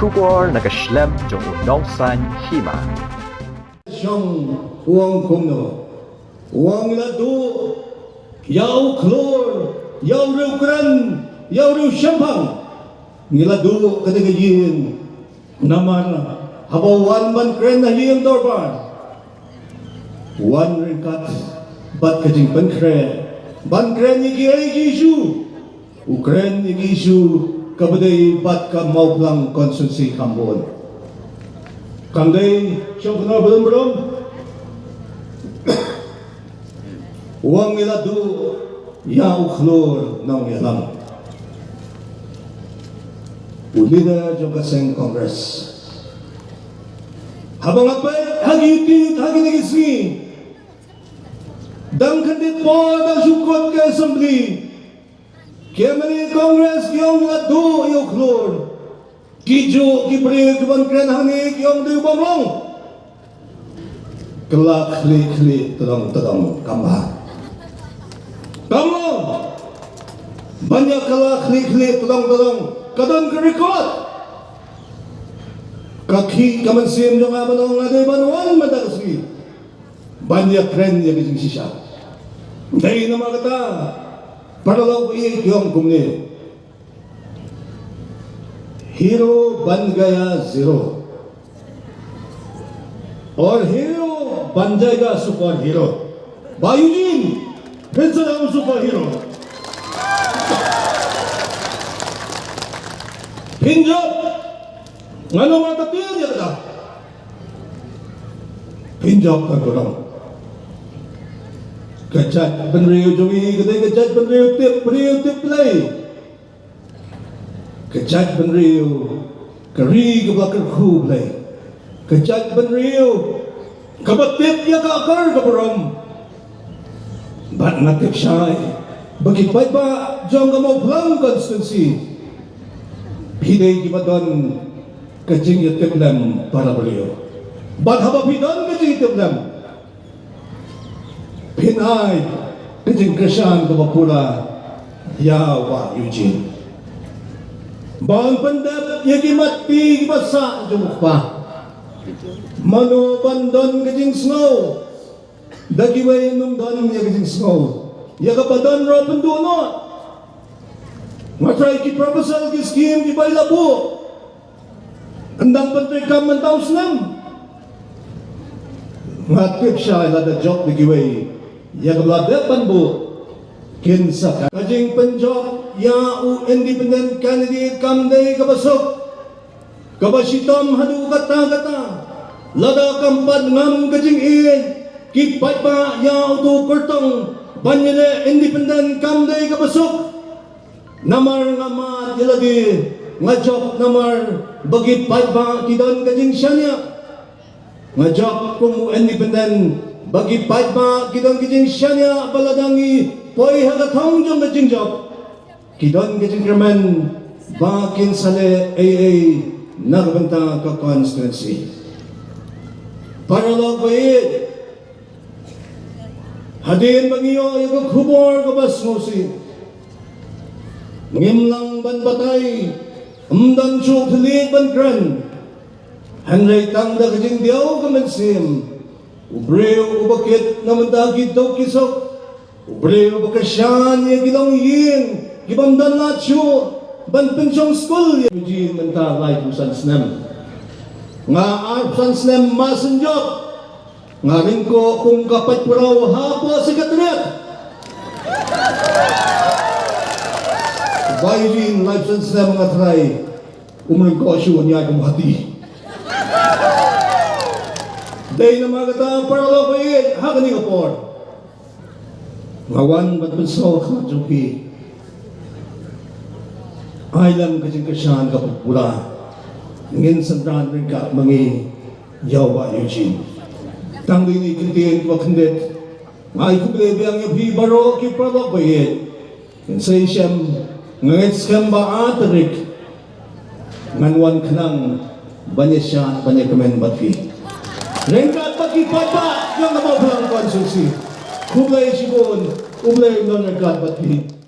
kubor nakaslem jong unongsan hima. Siyang uang kumno, uang ladu, yaw klor, yaw rukran, yaw rusyampang, ngiladu kadagayin, naman habawan man kren na hiyang dorban. Wan rinkat, bat kajing bankren yagi ay gisu, ukren yagi isu, kabaday bat ka mauplang konsensi kambon. Kanday siyang kuna belum uang iladu yaw klor nang yalang. Ulida jong kaseng Kongres. Habang apay hagi nagisi. Dang kandit po na syukot ka assembly. Kaya mani Kongres yung iladu yaw klor. Kijo kipre kiban kren hangi yung di bomong. Kelak kli tedong kambah. Kamu banyak kelak kli tedong kadang kerikot. Kaki kamansim yung abanong aday banuan madagasi. Banyak kren yang kising sisa. Dahil nama kata paralaw iya yung kumni. Hero बन गया जीरो और हीरो बन जाएगा super hero. बायुजीन फिर से हम super hero. pinjab ngano mata tiyan ya kada pinjab ka kurang kajat penriu jumi kadai kajat penriu tip play. Kejat penriu, keri kebakar kublai. Kejat penriu, kebatip ya kakar keberom. Bat natip syai, bagi baik ba jong kamu pulang konstitusi. Pidai kibadan kejing yatip lem para beliau. Bat haba pidan kejing yatip lem. Pinai kejing kesan kebapura ya wa Eugene. Bang pendap yagi mati basa jumuk pa. Mano pandon kajing snow. Dagi way nung don yagi snow. Yaga padon ro penduno. Matray ki proposal ki scheme ki bay labo. Andang pantay kam mantaus nam. Matip siya ilada job dagi way. Yaga bladepan bu. Kinsa kajing penjob yau independent candidate kamday kabasok kabasitam hadu kata lada kampad ngam kajing iyan kipat pa yau tu kertong banyele independent kamday kabasok namar ngamat yalagi ngajok namar bagi pa kidon kajing syanya ngajok kung independent bagi pa kidon kajing syanya baladangi poi hagatong jong kajing job kidon kajing kraman bakin sale AA nagbanta ka constituency para lang bayid hadin magiyo yung kubor kabas ngosi ngimlang ban batay amdan chuk hilit ban kran hanray tangda kajing diyaw kamansim ubreo ubakit namandagid daw kisok ubreo bakasyan yung gilong yin gibamdan nacho ban pensyong school Eugene menta life usan snem nga usan snem masenjok nga rin ko kung kapat puraw hapo si katriat ba Eugene life usan snem nga try umuling ko asyo niya kumahati day na mga kata paralo ko yun hakaning apor ngawan ban pensyong kajuki Ailam kajing kasyan kapag pula ngin sandran rin ka mangi yawa Eugene tangli ni kintiyan wakandit ngay kuble biyang yabi baro kipralok bayit kinsay siyam ngayit skam ba atarik nganwan kanang banyasya banyakamen batki ringkat bagi papa yung namabalang konsulsi kublay sibon kublay non nagkat batki